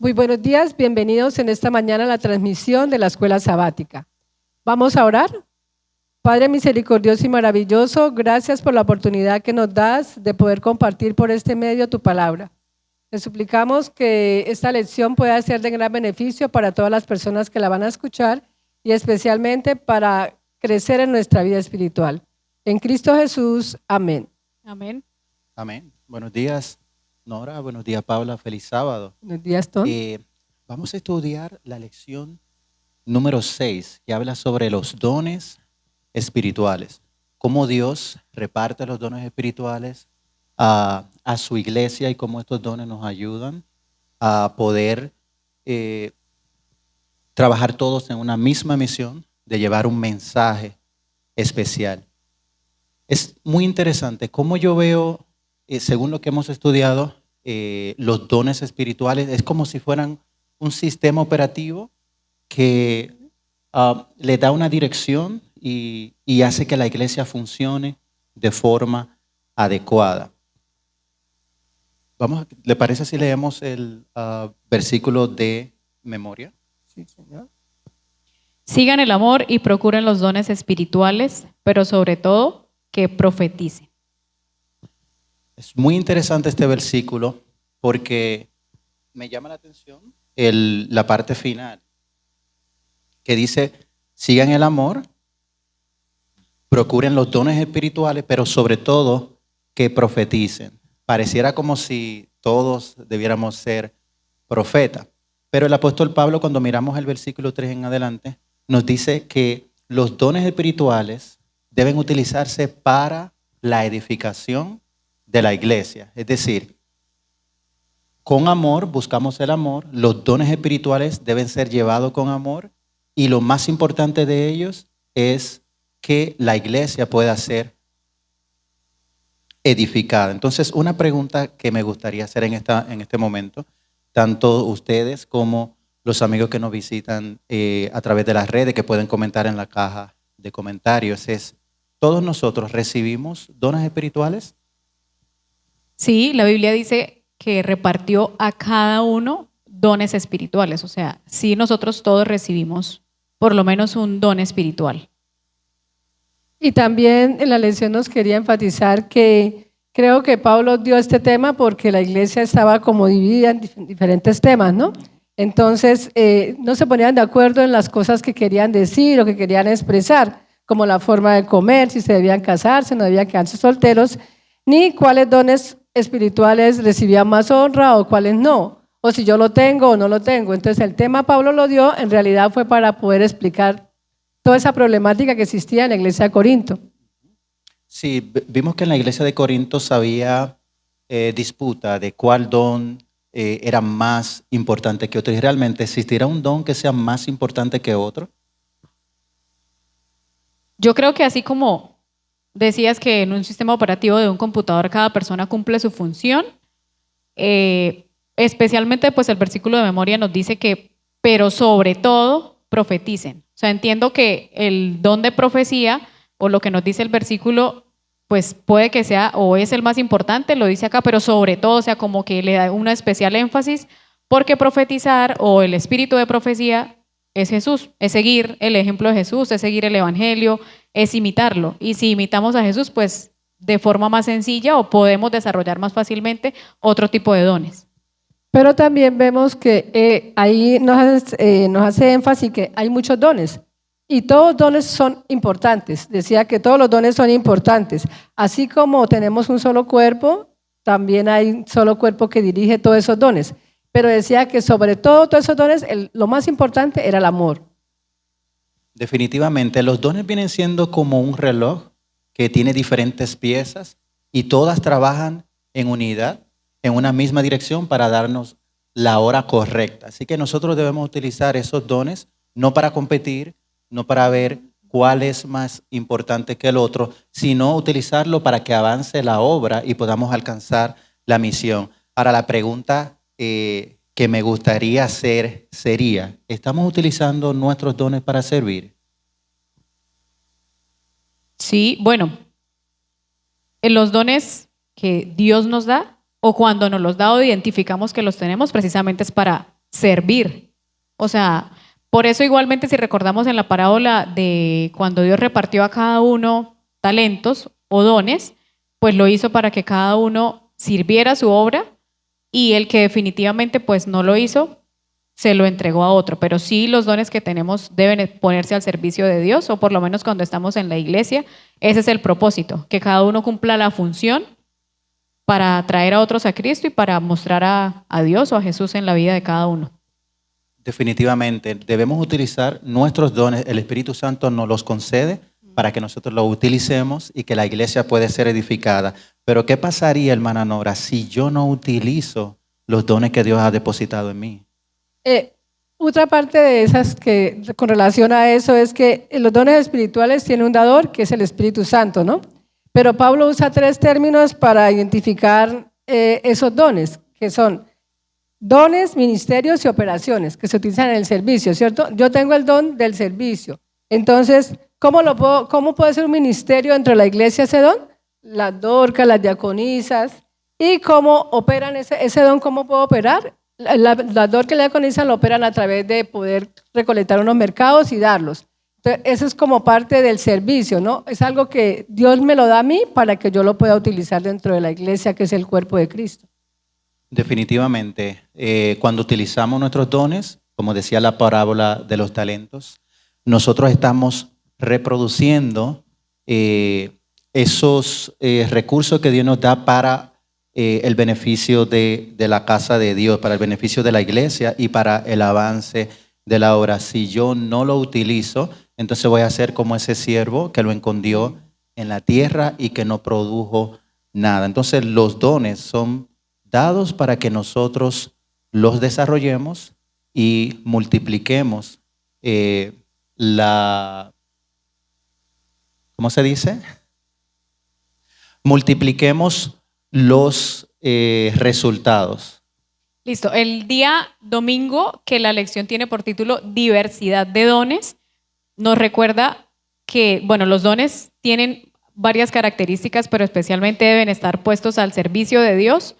Muy buenos días, bienvenidos en esta mañana a la transmisión de la Escuela Sabática. Vamos a orar. Padre misericordioso y maravilloso, gracias por la oportunidad que nos das de poder compartir por este medio tu palabra. Te suplicamos que esta lección pueda ser de gran beneficio para todas las personas que la van a escuchar y especialmente para crecer en nuestra vida espiritual. En Cristo Jesús, amén. Amén. Amén. Buenos días, Nora. Buenos días, Paula. Feliz sábado. Buenos días, Tom. Vamos a estudiar la lección número 6, que habla sobre los dones espirituales. Cómo Dios reparte los dones espirituales a su iglesia y cómo estos dones nos ayudan a poder trabajar todos en una misma misión de llevar un mensaje especial. Es muy interesante cómo yo veo, según lo que hemos estudiado, los dones espirituales es como si fueran un sistema operativo que le da una dirección y hace que la iglesia funcione de forma adecuada. ¿Le parece si leemos el versículo de memoria? Sí, señor. Sigan el amor y procuren los dones espirituales, pero sobre todo que profeticen. Es muy interesante este versículo porque me llama la atención la parte final que dice, sigan el amor, procuren los dones espirituales, pero sobre todo que profeticen. Pareciera como si todos debiéramos ser profetas. Pero el apóstol Pablo, cuando miramos el versículo 3 en adelante, nos dice que los dones espirituales deben utilizarse para la edificación de la iglesia. Es decir, con amor buscamos el amor, los dones espirituales deben ser llevados con amor y lo más importante de ellos es que la iglesia pueda ser edificada. Entonces, una pregunta que me gustaría hacer en este momento, tanto ustedes como los amigos que nos visitan a través de las redes, que pueden comentar en la caja de comentarios, es, ¿todos nosotros recibimos dones espirituales? Sí, la Biblia dice que repartió a cada uno dones espirituales. O sea, sí, nosotros todos recibimos por lo menos un don espiritual. Y también en la lección nos quería enfatizar que creo que Pablo dio este tema porque la iglesia estaba como dividida en diferentes temas, ¿no? Entonces no se ponían de acuerdo en las cosas que querían decir o que querían expresar, como la forma de comer, si se debían casarse, no debían quedarse solteros, ni cuáles dones espirituales recibían más honra o cuáles no, o si yo lo tengo o no lo tengo. Entonces el tema Pablo lo dio, en realidad fue para poder explicar toda esa problemática que existía en la iglesia de Corinto. Sí, vimos que en la iglesia de Corinto había disputa de cuál don era más importante que otro. ¿Y realmente existirá un don que sea más importante que otro? Yo creo que así como decías que en un sistema operativo de un computador cada persona cumple su función, especialmente pues el versículo de memoria nos dice que, pero sobre todo, profeticen. O sea, entiendo que el don de profecía o lo que nos dice el versículo, pues puede que sea o es el más importante, lo dice acá, pero sobre todo, o sea, como que le da una especial énfasis, porque profetizar o el espíritu de profecía es Jesús, es seguir el ejemplo de Jesús, es seguir el evangelio, es imitarlo. Y si imitamos a Jesús, pues de forma más sencilla o podemos desarrollar más fácilmente otro tipo de dones. Pero también vemos que ahí nos hace énfasis que hay muchos dones y todos los dones son importantes. Decía que todos los dones son importantes. Así como tenemos un solo cuerpo, también hay un solo cuerpo que dirige todos esos dones. Pero decía que sobre todo todos esos dones, lo más importante era el amor. Definitivamente, los dones vienen siendo como un reloj que tiene diferentes piezas y todas trabajan en unidad, en una misma dirección para darnos la hora correcta. Así que nosotros debemos utilizar esos dones no para competir, no para ver cuál es más importante que el otro, sino utilizarlo para que avance la obra y podamos alcanzar la misión. Ahora, la pregunta que me gustaría hacer sería, ¿estamos utilizando nuestros dones para servir? Sí, bueno, en los dones que Dios nos da o cuando nos los da o identificamos que los tenemos, precisamente es para servir. O sea, por eso igualmente si recordamos en la parábola de cuando Dios repartió a cada uno talentos o dones, pues lo hizo para que cada uno sirviera su obra, y el que definitivamente pues no lo hizo, se lo entregó a otro. Pero sí, los dones que tenemos deben ponerse al servicio de Dios, o por lo menos cuando estamos en la iglesia, ese es el propósito, que cada uno cumpla la función para traer a otros a Cristo y para mostrar a Dios o a Jesús en la vida de cada uno. Definitivamente, debemos utilizar nuestros dones. El Espíritu Santo nos los concede para que nosotros los utilicemos y que la iglesia pueda ser edificada. Pero ¿qué pasaría, hermana Nora, si yo no utilizo los dones que Dios ha depositado en mí? Otra parte de esas que con relación a eso es que los dones espirituales tienen un dador que es el Espíritu Santo, ¿no? Pero Pablo usa 3 términos para identificar esos dones, que son dones, ministerios y operaciones, que se utilizan en el servicio, ¿cierto? Yo tengo el don del servicio. Entonces, ¿cómo puede ser un ministerio dentro de la iglesia ese don? Las dorcas, las diaconisas. ¿Y cómo operan ese don? ¿Cómo puedo operar? Las dorcas y las diaconisas lo operan a través de poder recolectar unos mercados y darlos. Entonces, eso es como parte del servicio, ¿no? Es algo que Dios me lo da a mí para que yo lo pueda utilizar dentro de la iglesia, que es el cuerpo de Cristo. Definitivamente, cuando utilizamos nuestros dones, como decía la parábola de los talentos, nosotros estamos reproduciendo esos recursos que Dios nos da para el beneficio de la casa de Dios, para el beneficio de la iglesia y para el avance de la obra. Si yo no lo utilizo, entonces voy a ser como ese siervo que lo escondió en la tierra y que no produjo nada. Entonces los dones son dados para que nosotros los desarrollemos y multipliquemos ¿cómo se dice? Multipliquemos los resultados. Listo. El día domingo, que la lección tiene por título Diversidad de dones, nos recuerda que, bueno, los dones tienen varias características, pero especialmente deben estar puestos al servicio de Dios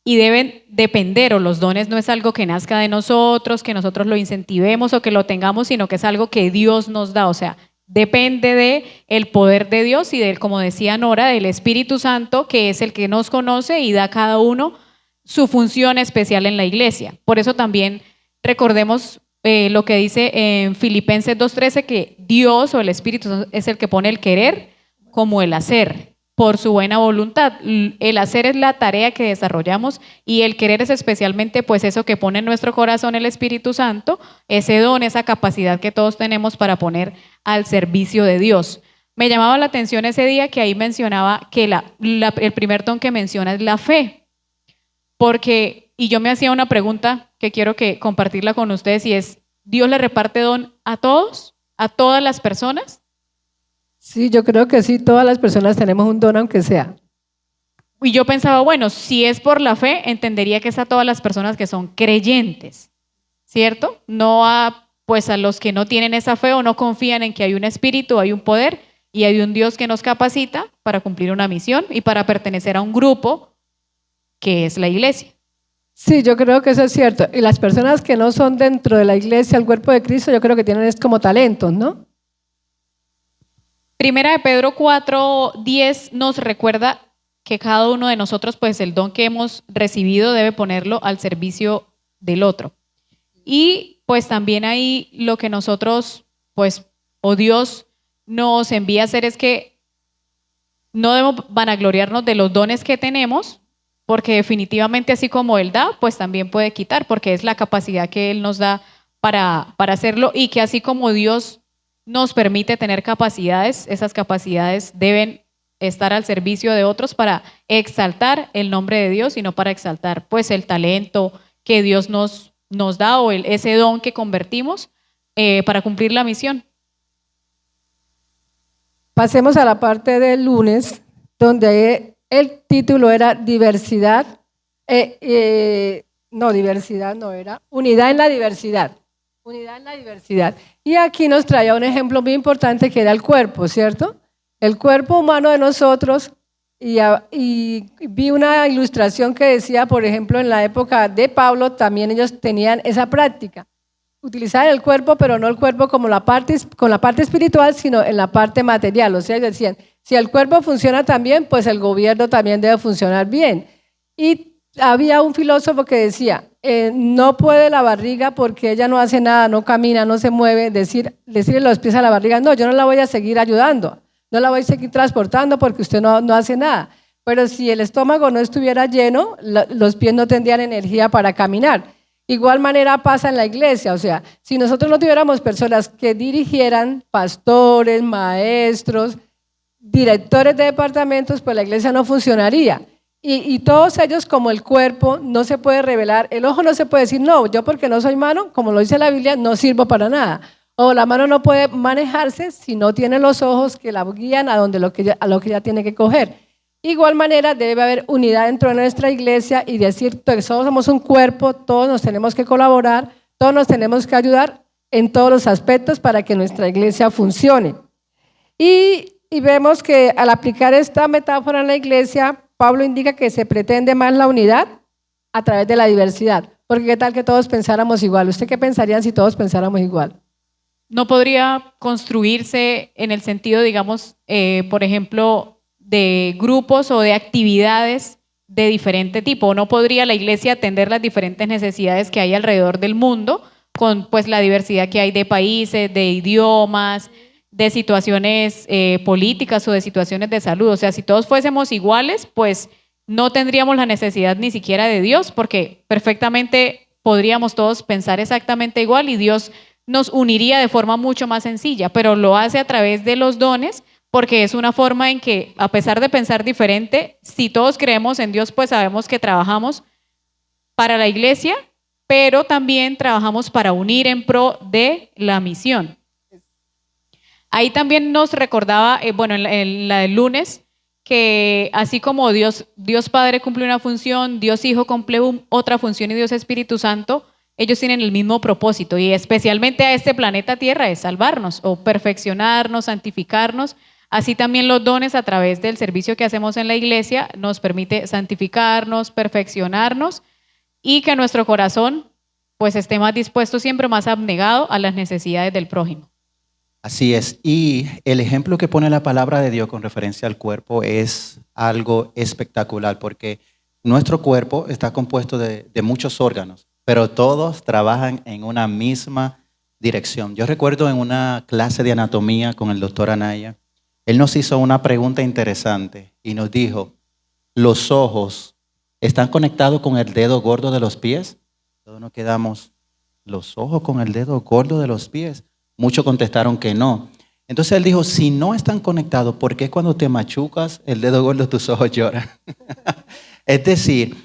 y deben depender, o los dones no es algo que nazca de nosotros, que nosotros lo incentivemos o que lo tengamos, sino que es algo que Dios nos da. O sea, depende de el poder de Dios y del, como decía Nora, del Espíritu Santo, que es el que nos conoce y da a cada uno su función especial en la iglesia. Por eso también recordemos lo que dice en Filipenses 2:13, que Dios o el Espíritu es el que pone el querer como el hacer, por su buena voluntad. El hacer es la tarea que desarrollamos y el querer es especialmente pues eso que pone en nuestro corazón el Espíritu Santo, ese don, esa capacidad que todos tenemos para poner al servicio de Dios. Me llamaba la atención ese día que ahí mencionaba que el primer don que menciona es la fe, porque, y yo me hacía una pregunta que quiero compartirla con ustedes, y es, ¿Dios le reparte don a todos, a todas las personas? Sí, yo creo que sí, todas las personas tenemos un don, aunque sea. Y yo pensaba, bueno, si es por la fe, entendería que es a todas las personas que son creyentes, ¿cierto? No a los que no tienen esa fe o no confían en que hay un espíritu, hay un poder y hay un Dios que nos capacita para cumplir una misión y para pertenecer a un grupo que es la iglesia. Sí, yo creo que eso es cierto. Y las personas que no son dentro de la iglesia, el cuerpo de Cristo, yo creo que tienen es como talentos, ¿no? Primera de Pedro 4:10 nos recuerda que cada uno de nosotros, pues el don que hemos recibido debe ponerlo al servicio del otro. Y pues también ahí lo que nosotros, pues, o Dios nos envía a hacer es que no debemos vanagloriarnos de los dones que tenemos, porque definitivamente así como Él da, pues también puede quitar, porque es la capacidad que Él nos da para hacerlo, y que así como Dios nos permite tener capacidades, esas capacidades deben estar al servicio de otros para exaltar el nombre de Dios y no para exaltar pues el talento que Dios nos da o ese don que convertimos para cumplir la misión. Pasemos a la parte del lunes, donde el título era diversidad, unidad en la diversidad. Unidad en la diversidad. Y aquí nos traía un ejemplo muy importante que era el cuerpo, ¿cierto? El cuerpo humano de nosotros y vi una ilustración que decía, por ejemplo, en la época de Pablo también ellos tenían esa práctica. Utilizar el cuerpo, pero no el cuerpo como con la parte espiritual, sino en la parte material. O sea, ellos decían, si el cuerpo funciona también, pues el gobierno también debe funcionar bien. Y había un filósofo que decía, no puede la barriga porque ella no hace nada, no camina, no se mueve, decirle los pies a la barriga, no, yo no la voy a seguir ayudando, no la voy a seguir transportando porque usted no hace nada. Pero si el estómago no estuviera lleno, los pies no tendrían energía para caminar. Igual manera pasa en la iglesia, o sea, si nosotros no tuviéramos personas que dirigieran, pastores, maestros, directores de departamentos, pues la iglesia no funcionaría. Y todos ellos, como el cuerpo, no se puede revelar, el ojo no se puede decir, no, yo porque no soy mano, como lo dice la Biblia, no sirvo para nada. O la mano no puede manejarse si no tiene los ojos que la guían a lo que ella tiene que coger. Igual manera debe haber unidad dentro de nuestra iglesia y decir que todos somos un cuerpo, todos nos tenemos que colaborar, todos nos tenemos que ayudar en todos los aspectos para que nuestra iglesia funcione. Y vemos que al aplicar esta metáfora en la iglesia, Pablo indica que se pretende más la unidad a través de la diversidad. Porque qué tal que todos pensáramos igual. ¿Usted qué pensarían si todos pensáramos igual? No podría construirse en el sentido, digamos, por ejemplo, de grupos o de actividades de diferente tipo. No podría la iglesia atender las diferentes necesidades que hay alrededor del mundo con pues la diversidad que hay de países, de idiomas, de situaciones políticas o de situaciones de salud. O sea, si todos fuésemos iguales, pues no tendríamos la necesidad ni siquiera de Dios, porque perfectamente podríamos todos pensar exactamente igual y Dios nos uniría de forma mucho más sencilla, pero lo hace a través de los dones, porque es una forma en que, a pesar de pensar diferente, si todos creemos en Dios, pues sabemos que trabajamos para la iglesia, pero también trabajamos para unir en pro de la misión. Ahí también nos recordaba, en la del lunes, que así como Dios Padre cumple una función, Dios Hijo cumple otra función y Dios Espíritu Santo, ellos tienen el mismo propósito y especialmente a este planeta Tierra es salvarnos o perfeccionarnos, santificarnos. Así también los dones a través del servicio que hacemos en la iglesia nos permite santificarnos, perfeccionarnos y que nuestro corazón pues esté más dispuesto, siempre más abnegado a las necesidades del prójimo. Así es. Y el ejemplo que pone la palabra de Dios con referencia al cuerpo es algo espectacular porque nuestro cuerpo está compuesto de muchos órganos, pero todos trabajan en una misma dirección. Yo recuerdo en una clase de anatomía con el doctor Anaya, él nos hizo una pregunta interesante y nos dijo, ¿los ojos están conectados con el dedo gordo de los pies? Todos nos quedamos, ¿los ojos con el dedo gordo de los pies? Muchos contestaron que no. Entonces él dijo, si no están conectados, ¿por qué cuando te machucas el dedo gordo tus ojos lloran? Es decir,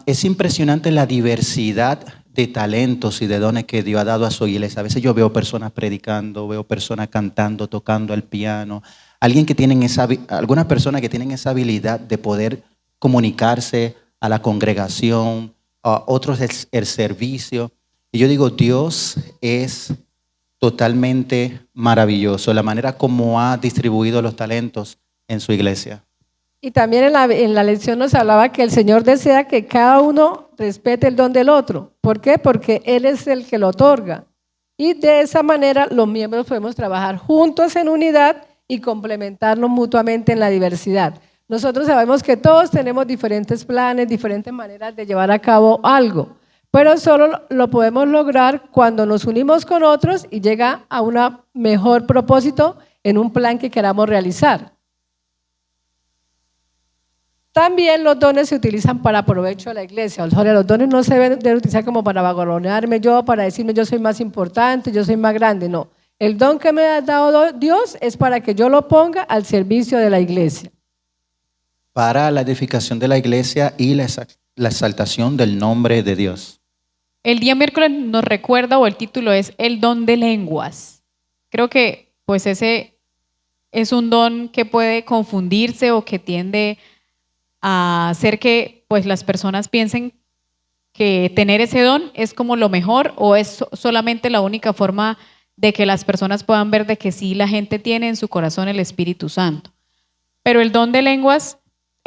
es impresionante la diversidad de talentos y de dones que Dios ha dado a su iglesia. A veces yo veo personas predicando, veo personas cantando, tocando el piano, algunas personas que tienen esa habilidad de poder comunicarse a la congregación, a otros el servicio. Y yo digo, Dios es totalmente maravilloso, la manera como ha distribuido los talentos en su iglesia. Y también en la lección nos hablaba que el Señor desea que cada uno respete el don del otro. ¿Por qué? Porque Él es el que lo otorga. Y de esa manera los miembros podemos trabajar juntos en unidad y complementarnos mutuamente en la diversidad. Nosotros sabemos que todos tenemos diferentes planes, diferentes maneras de llevar a cabo algo, pero solo lo podemos lograr cuando nos unimos con otros y llega a un mejor propósito en un plan que queramos realizar. También los dones se utilizan para provecho de la iglesia. O sea, los dones no se deben utilizar como para vagabondearme yo, para decirme yo soy más importante, yo soy más grande. No, el don que me ha dado Dios es para que yo lo ponga al servicio de la iglesia. Para la edificación de la iglesia y la exaltación del nombre de Dios. El día miércoles nos recuerda, o el título es El don de lenguas. Creo que pues ese es un don que puede confundirse o que tiende a hacer que pues las personas piensen que tener ese don es como lo mejor o es solamente la única forma de que las personas puedan ver de que sí la gente tiene en su corazón el Espíritu Santo. Pero el don de lenguas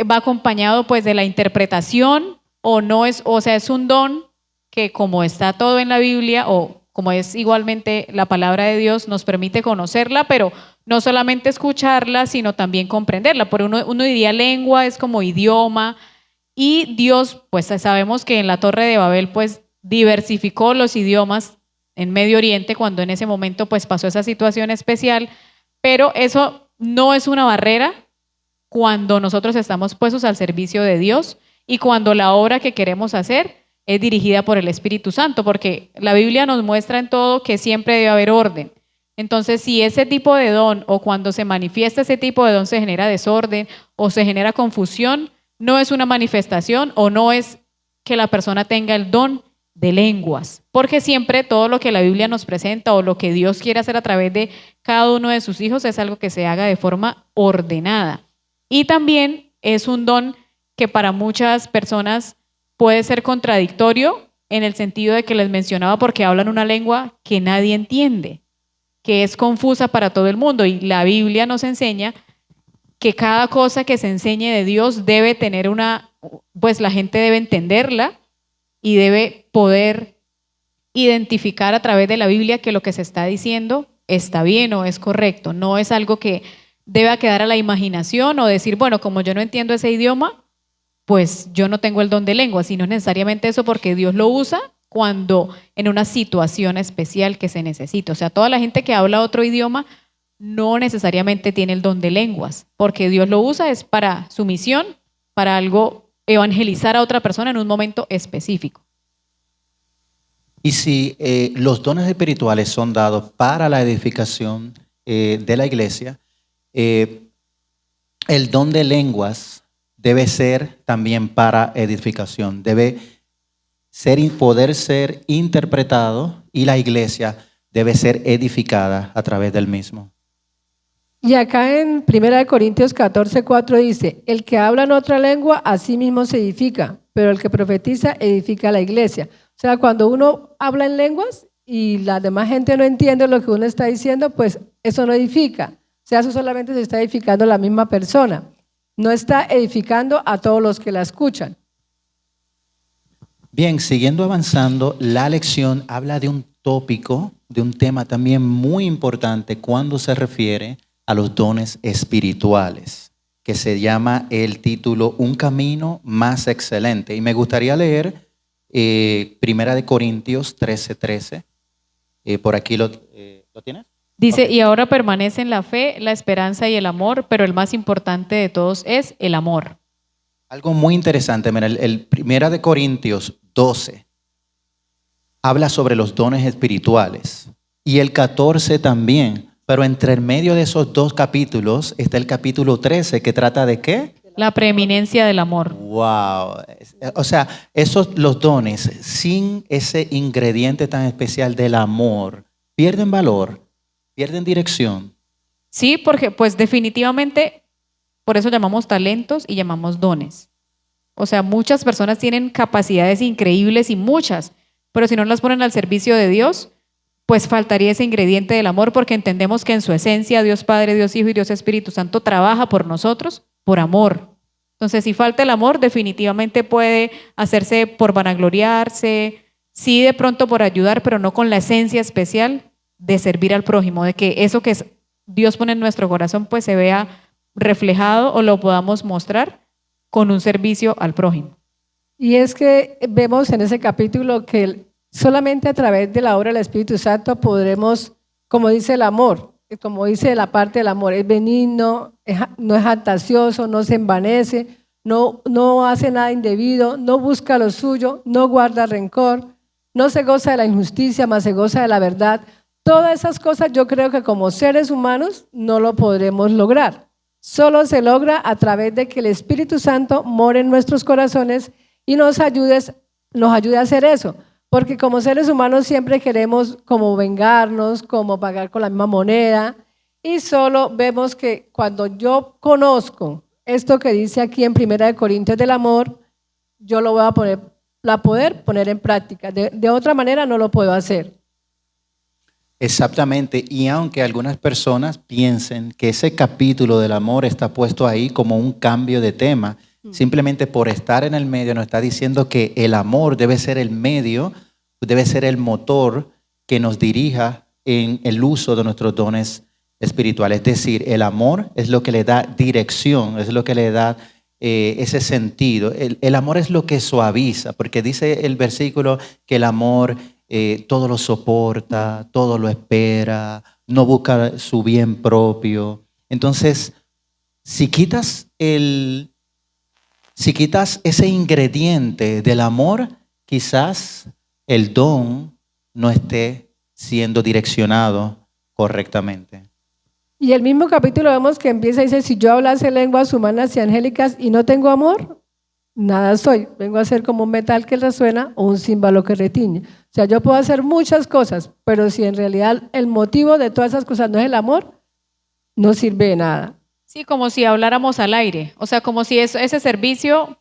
va acompañado pues de la interpretación o no es, o sea, es un don que como está todo en la Biblia o como es igualmente la palabra de Dios, nos permite conocerla, pero no solamente escucharla, sino también comprenderla. Por uno diría lengua, es como idioma, y Dios, pues sabemos que en la Torre de Babel, pues diversificó los idiomas en Medio Oriente cuando en ese momento pues pasó esa situación especial, pero eso no es una barrera cuando nosotros estamos puestos al servicio de Dios y cuando la obra que queremos hacer es dirigida por el Espíritu Santo, porque la Biblia nos muestra en todo que siempre debe haber orden. Entonces, si ese tipo de don o cuando se manifiesta ese tipo de don se genera desorden o se genera confusión, no es una manifestación o no es que la persona tenga el don de lenguas, porque siempre todo lo que la Biblia nos presenta o lo que Dios quiere hacer a través de cada uno de sus hijos es algo que se haga de forma ordenada. Y también es un don que para muchas personas puede ser contradictorio en el sentido de que les mencionaba porque hablan una lengua que nadie entiende, que es confusa para todo el mundo. Y la Biblia nos enseña que cada cosa que se enseñe de Dios debe tener pues la gente debe entenderla y debe poder identificar a través de la Biblia que lo que se está diciendo está bien o es correcto. No es algo que deba quedar a la imaginación o decir, bueno, como yo no entiendo ese idioma, pues yo no tengo el don de lengua, sino necesariamente eso porque Dios lo usa cuando en una situación especial que se necesita. O sea, toda la gente que habla otro idioma no necesariamente tiene el don de lenguas, porque Dios lo usa es para su misión, para algo, evangelizar a otra persona en un momento específico. Y si los dones espirituales son dados para la edificación de la iglesia, el don de lenguas debe ser también para edificación, debe poder ser interpretado y la iglesia debe ser edificada a través del mismo. Y acá en 1 Corintios 14:4 dice, el que habla en otra lengua, a sí mismo se edifica, pero el que profetiza edifica a la iglesia. O sea, cuando uno habla en lenguas y la demás gente no entiende lo que uno está diciendo, pues eso no edifica. O sea, eso solamente se está edificando la misma persona. No está edificando a todos los que la escuchan. Bien, siguiendo avanzando, la lección habla de un tópico, de un tema también muy importante cuando se refiere a los dones espirituales, que se llama el título Un camino más excelente. Y me gustaría leer 1 Corintios 13:13. Por aquí ¿lo tienes? Dice, Ok. y ahora permanecen la fe, la esperanza y el amor, pero el más importante de todos es el amor. Algo muy interesante, mira, el 1 Corintios 12 habla sobre los dones espirituales y el 14 también, pero entre el medio de esos dos capítulos está el capítulo 13 que trata de ¿qué? La preeminencia del amor. Wow. O sea, los dones sin ese ingrediente tan especial del amor pierden valor, pierden dirección. Sí, porque pues definitivamente por eso llamamos talentos y llamamos dones. O sea, muchas personas tienen capacidades increíbles y muchas, pero si no las ponen al servicio de Dios, pues faltaría ese ingrediente del amor porque entendemos que en su esencia Dios Padre, Dios Hijo y Dios Espíritu Santo trabaja por nosotros por amor. Entonces, si falta el amor, definitivamente puede hacerse por vanagloriarse, sí de pronto por ayudar, pero no con la esencia especial de servir al prójimo, de que eso que Dios pone en nuestro corazón pues se vea reflejado o lo podamos mostrar con un servicio al prójimo. Y es que vemos en ese capítulo que solamente a través de la obra del Espíritu Santo podremos, como dice el amor, como dice la parte del amor, es benigno, no es jactancioso, no se envanece, no hace nada indebido, no busca lo suyo, no guarda rencor, no se goza de la injusticia, mas se goza de la verdad. Todas esas cosas yo creo que como seres humanos no lo podremos lograr. Solo se logra a través de que el Espíritu Santo more en nuestros corazones y nos ayude a hacer eso. Porque como seres humanos siempre queremos como vengarnos, como pagar con la misma moneda y solo vemos que cuando yo conozco esto que dice aquí en 1 Corintios del amor, yo lo voy a poder poner en práctica. De otra manera no lo puedo hacer. Exactamente, y aunque algunas personas piensen que ese capítulo del amor está puesto ahí como un cambio de tema, Simplemente por estar en el medio nos está diciendo que el amor debe ser el medio, debe ser el motor que nos dirija en el uso de nuestros dones espirituales. Es decir, el amor es lo que le da dirección, es lo que le da ese sentido. El amor es lo que suaviza, porque dice el versículo que el amor todo lo soporta, todo lo espera, no busca su bien propio. Entonces, si quitas ese ingrediente del amor, quizás el don no esté siendo direccionado correctamente. Y el mismo capítulo vemos que empieza y dice, si yo hablase lenguas humanas y angélicas y no tengo amor, nada soy. Vengo a ser como un metal que resuena o un címbalo que retiñe. O sea, yo puedo hacer muchas cosas, pero si en realidad el motivo de todas esas cosas no es el amor, no sirve de nada. Sí, como si habláramos al aire, o sea, como si ese servicio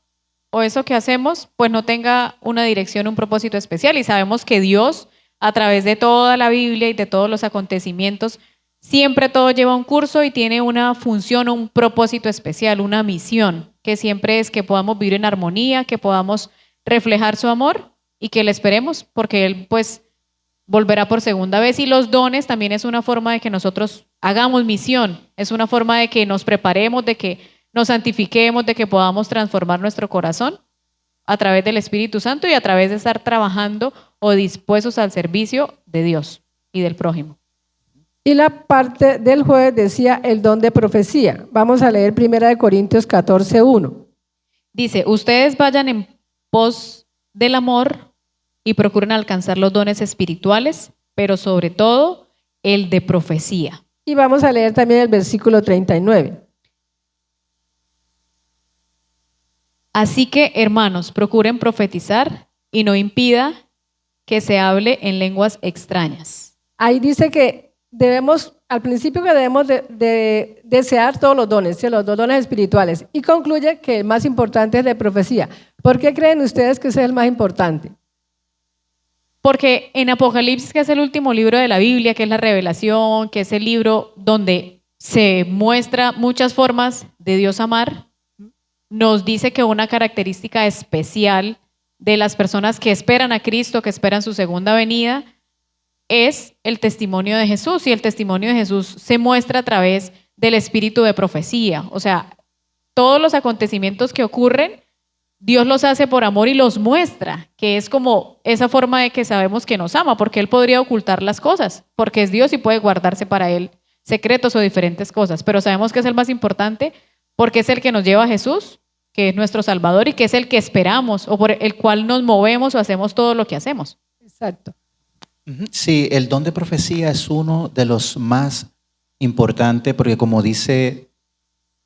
o eso que hacemos, pues no tenga una dirección, un propósito especial. Y sabemos que Dios, a través de toda la Biblia y de todos los acontecimientos, siempre todo lleva un curso y tiene una función, un propósito especial, una misión, que siempre es que podamos vivir en armonía, que podamos reflejar su amor y que le esperemos, porque Él pues volverá por segunda vez. Y los dones también es una forma de que nosotros hagamos misión, es una forma de que nos preparemos, de que nos santifiquemos, de que podamos transformar nuestro corazón a través del Espíritu Santo y a través de estar trabajando o dispuestos al servicio de Dios y del prójimo. Y la parte del jueves decía el don de profecía. Vamos a leer 1 Corintios 14:1. Dice, ustedes vayan en pos del amor y procuren alcanzar los dones espirituales, pero sobre todo el de profecía. Y vamos a leer también el versículo 39. Así que, hermanos, procuren profetizar y no impida que se hable en lenguas extrañas. Ahí dice que debemos, al principio que debemos de desear todos los dones, ¿sí? Los dos dones espirituales. Y concluye que el más importante es de profecía. ¿Por qué creen ustedes que ese es el más importante? Porque en Apocalipsis, que es el último libro de la Biblia, que es la revelación, que es el libro donde se muestra muchas formas de Dios amar, nos dice que una característica especial de las personas que esperan a Cristo, que esperan su segunda venida, es el testimonio de Jesús. Y el testimonio de Jesús se muestra a través del espíritu de profecía. O sea, todos los acontecimientos que ocurren, Dios los hace por amor y los muestra, que es como esa forma de que sabemos que nos ama, porque Él podría ocultar las cosas, porque es Dios y puede guardarse para Él secretos o diferentes cosas, pero sabemos que es el más importante porque es el que nos lleva a Jesús, que es nuestro Salvador y que es el que esperamos o por el cual nos movemos o hacemos todo lo que hacemos. Exacto. Sí, el don de profecía es uno de los más importantes porque como dice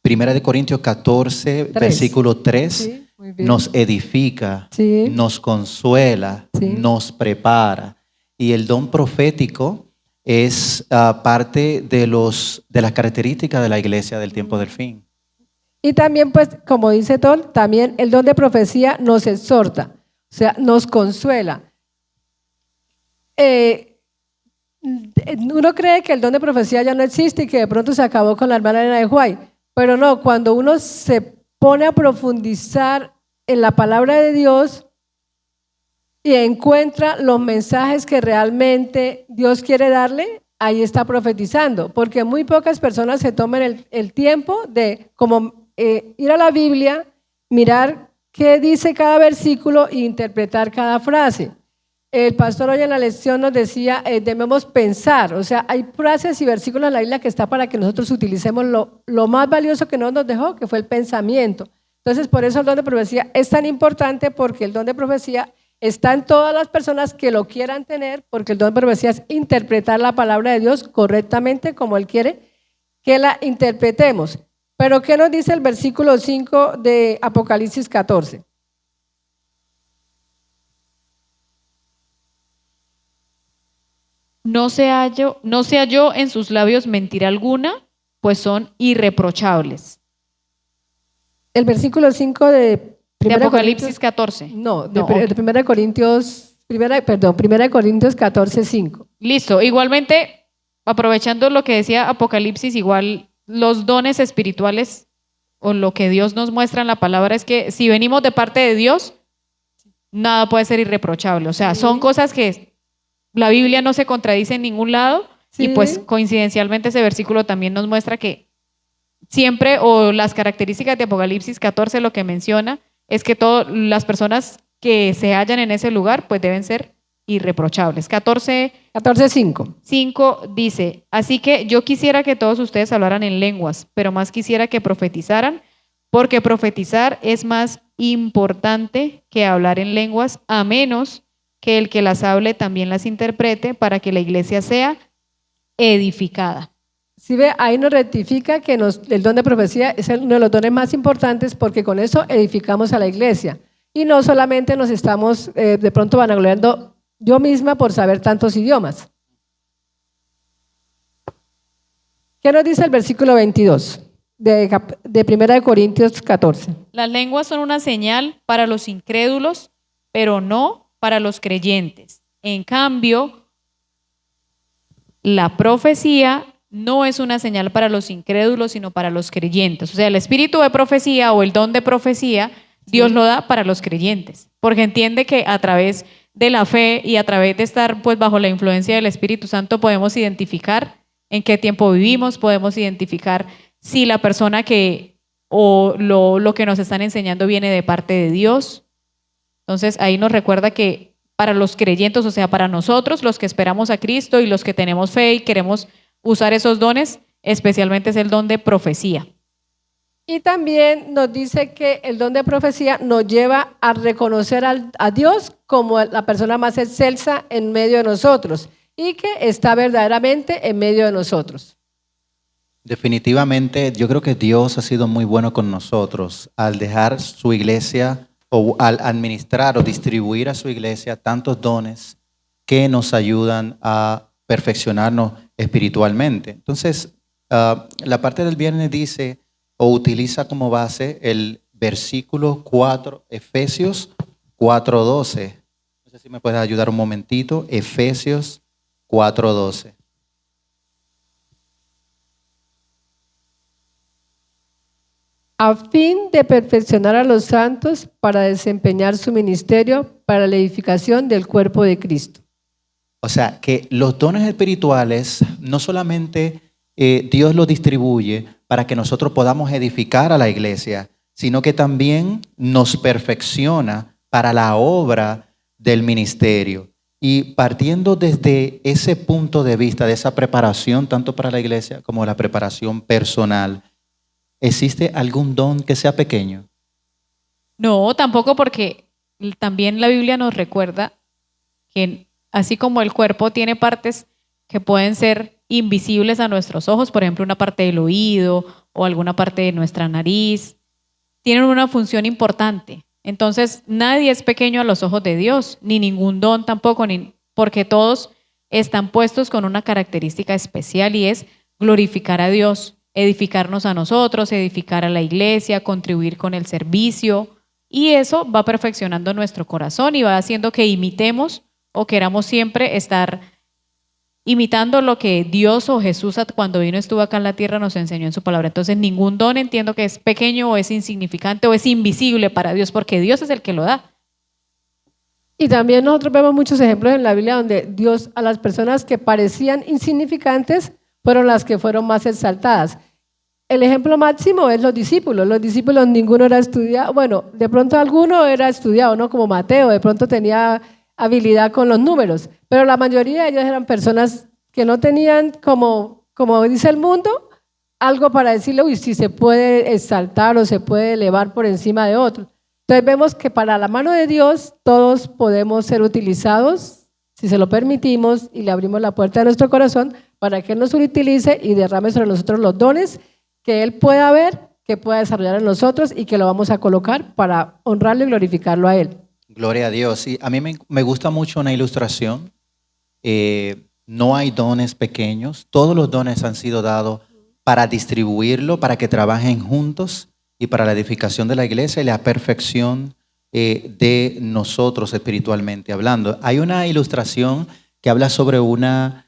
1 Corintios 14, versículo 3, Sí, muy bien. nos edifica, Sí. nos consuela, Sí. nos prepara. Y el don profético es parte de las características de la iglesia del tiempo del fin. Y también, pues, como dice Tol, también el don de profecía nos exhorta, o sea, nos consuela. Uno cree que el don de profecía ya no existe y que de pronto se acabó con la hermana Elena de White, pero no, cuando uno se pone a profundizar en la palabra de Dios y encuentra los mensajes que realmente Dios quiere darle, ahí está profetizando, porque muy pocas personas se toman el tiempo de como ir a la Biblia, mirar qué dice cada versículo e interpretar cada frase. El pastor hoy en la lección nos decía, debemos pensar, o sea, hay frases y versículos en la Biblia que está para que nosotros utilicemos lo más valioso que nos dejó, que fue el pensamiento. Entonces, por eso el don de profecía es tan importante, porque el don de profecía está en todas las personas que lo quieran tener, porque el don de profecía es interpretar la palabra de Dios correctamente como Él quiere que la interpretemos. Pero, ¿qué nos dice el versículo 5 de Apocalipsis 14? No se halló en sus labios mentira alguna, pues son irreprochables. El versículo 5 de De Apocalipsis 14. No, de ok. 1 Corintios 14, 5. Listo. Igualmente, aprovechando lo que decía Apocalipsis, igual los dones espirituales o lo que Dios nos muestra en la palabra es que si venimos de parte de Dios, nada puede ser irreprochable. O sea, son cosas que la Biblia no se contradice en ningún lado y pues Sí. coincidencialmente ese versículo también nos muestra que siempre, o las características de Apocalipsis 14 lo que menciona es que todas las personas que se hallan en ese lugar pues deben ser irreprochables. 14:5. 5 dice, así que yo quisiera que todos ustedes hablaran en lenguas, pero más quisiera que profetizaran, porque profetizar es más importante que hablar en lenguas, a menos que el que las hable también las interprete para que la iglesia sea edificada. Si ve, ahí nos rectifica que el don de profecía es uno de los dones más importantes porque con eso edificamos a la iglesia. Y no solamente nos estamos de pronto vanagloriando yo misma por saber tantos idiomas. ¿Qué nos dice el versículo 22 de 1 Corintios 14? Las lenguas son una señal para los incrédulos, pero no para los creyentes. En cambio, la profecía no es una señal para los incrédulos, sino para los creyentes. O sea, el espíritu de profecía o el don de profecía, Dios lo da para los creyentes, porque entiende que a través de la fe y a través de estar pues bajo la influencia del Espíritu Santo podemos identificar en qué tiempo vivimos, podemos identificar si la persona o lo que nos están enseñando viene de parte de Dios. Entonces ahí nos recuerda que para los creyentes, o sea, para nosotros, los que esperamos a Cristo y los que tenemos fe y queremos usar esos dones, especialmente es el don de profecía. Y también nos dice que el don de profecía nos lleva a reconocer a Dios como la persona más excelsa en medio de nosotros y que está verdaderamente en medio de nosotros. Definitivamente, yo creo que Dios ha sido muy bueno con nosotros al dejar su iglesia o al administrar o distribuir a su iglesia tantos dones que nos ayudan a perfeccionarnos espiritualmente. Entonces, la parte del viernes dice o utiliza como base el versículo 4, Efesios 4:12. No sé si me puedes ayudar un momentito. Efesios 4:12. A fin de perfeccionar a los santos para desempeñar su ministerio para la edificación del cuerpo de Cristo. O sea, que los dones espirituales no solamente Dios los distribuye para que nosotros podamos edificar a la iglesia, sino que también nos perfecciona para la obra del ministerio. Y partiendo desde ese punto de vista, de esa preparación, tanto para la iglesia como la preparación personal, ¿existe algún don que sea pequeño? No, tampoco, porque también la Biblia nos recuerda que así como el cuerpo tiene partes que pueden ser invisibles a nuestros ojos, por ejemplo, una parte del oído o alguna parte de nuestra nariz, tienen una función importante. Entonces, nadie es pequeño a los ojos de Dios, ni ningún don tampoco, porque todos están puestos con una característica especial y es glorificar a Dios, edificarnos a nosotros, edificar a la iglesia, contribuir con el servicio, y eso va perfeccionando nuestro corazón y va haciendo que imitemos o queramos siempre estar imitando lo que Dios o Jesús cuando vino estuvo acá en la tierra nos enseñó en su palabra. Entonces ningún don entiendo que es pequeño o es insignificante o es invisible para Dios, porque Dios es el que lo da. Y también nosotros vemos muchos ejemplos en la Biblia donde Dios a las personas que parecían insignificantes fueron las que fueron más exaltadas. El ejemplo máximo es los discípulos. Los discípulos ninguno era estudiado, bueno, de pronto alguno era estudiado, ¿no? Como Mateo, de pronto tenía habilidad con los números, pero la mayoría de ellos eran personas que no tenían, como dice el mundo, algo para decirle, uy, si se puede exaltar o se puede elevar por encima de otros. Entonces vemos que para la mano de Dios todos podemos ser utilizados, si se lo permitimos y le abrimos la puerta de nuestro corazón para que Él nos utilice y derrame sobre nosotros los dones que Él pueda ver, que pueda desarrollar en nosotros y que lo vamos a colocar para honrarlo y glorificarlo a Él. Gloria a Dios. Sí, a mí me gusta mucho una ilustración. No hay dones pequeños. Todos los dones han sido dados para distribuirlo, para que trabajen juntos y para la edificación de la iglesia y la perfección de nosotros espiritualmente hablando. Hay una ilustración que habla sobre una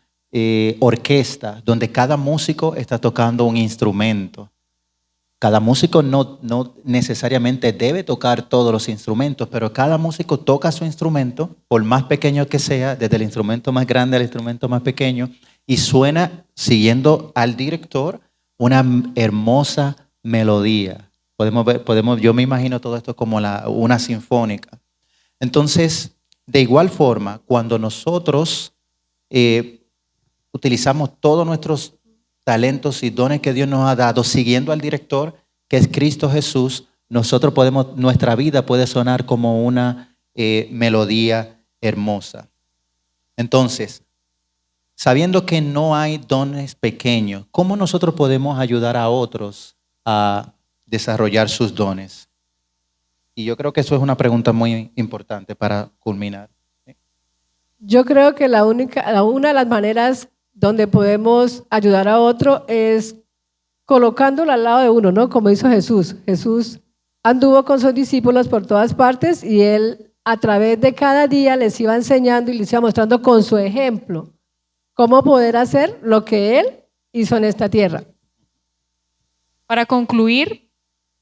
orquesta donde cada músico está tocando un instrumento. Cada músico no necesariamente debe tocar todos los instrumentos, pero cada músico toca su instrumento, por más pequeño que sea, desde el instrumento más grande al instrumento más pequeño, y suena, siguiendo al director, una hermosa melodía. Yo me imagino todo esto como una sinfónica. Entonces, de igual forma, cuando nosotros utilizamos todos nuestros talentos y dones que Dios nos ha dado, siguiendo al director, que es Cristo Jesús, nuestra vida puede sonar como una melodía hermosa. Entonces, sabiendo que no hay dones pequeños, ¿cómo nosotros podemos ayudar a otros a desarrollar sus dones? Y yo creo que eso es una pregunta muy importante para culminar. Yo creo que una de las maneras donde podemos ayudar a otro es colocándolo al lado de uno, ¿no? Como hizo Jesús. Jesús anduvo con sus discípulos por todas partes y él a través de cada día les iba enseñando y les iba mostrando con su ejemplo cómo poder hacer lo que él hizo en esta tierra. Para concluir,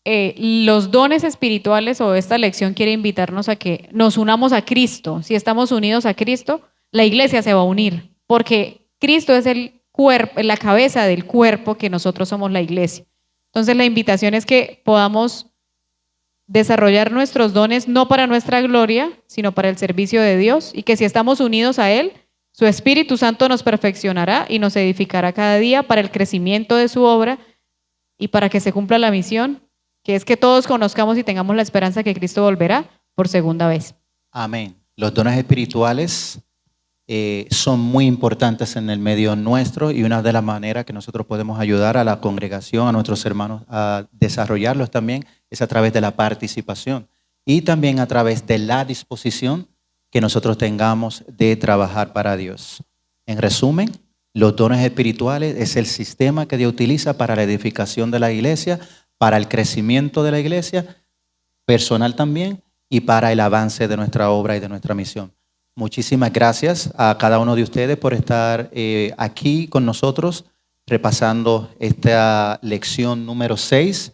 los dones espirituales o esta lección quiere invitarnos a que nos unamos a Cristo. Si estamos unidos a Cristo, la iglesia se va a unir, porque Cristo es el cuerpo, la cabeza del cuerpo que nosotros somos la iglesia. Entonces la invitación es que podamos desarrollar nuestros dones no para nuestra gloria, sino para el servicio de Dios, y que si estamos unidos a Él, su Espíritu Santo nos perfeccionará y nos edificará cada día para el crecimiento de su obra y para que se cumpla la misión, que es que todos conozcamos y tengamos la esperanza que Cristo volverá por segunda vez. Amén. Los dones espirituales son muy importantes en el medio nuestro, y una de las maneras que nosotros podemos ayudar a la congregación, a nuestros hermanos a desarrollarlos también, es a través de la participación y también a través de la disposición que nosotros tengamos de trabajar para Dios. En resumen, los dones espirituales es el sistema que Dios utiliza para la edificación de la iglesia, para el crecimiento de la iglesia, personal también, y para el avance de nuestra obra y de nuestra misión. Muchísimas gracias a cada uno de ustedes por estar aquí con nosotros repasando esta lección número 6.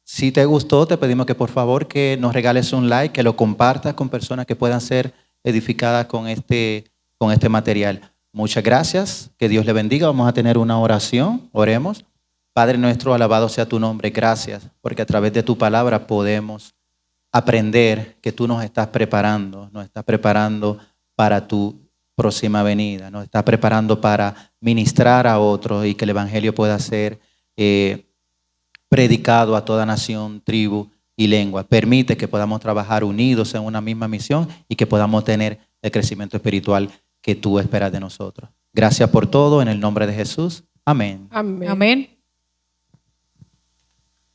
Si te gustó, te pedimos que por favor que nos regales un like, que lo compartas con personas que puedan ser edificadas con este material. Muchas gracias, que Dios le bendiga. Vamos a tener una oración, oremos. Padre nuestro, alabado sea tu nombre. Gracias, porque a través de tu palabra podemos aprender que tú nos estás preparando para tu próxima venida, nos estás preparando para ministrar a otros y que el evangelio pueda ser predicado a toda nación, tribu y lengua. Permite que podamos trabajar unidos en una misma misión y que podamos tener el crecimiento espiritual que tú esperas de nosotros. Gracias por todo, en el nombre de Jesús. Amén. Amén. Amén.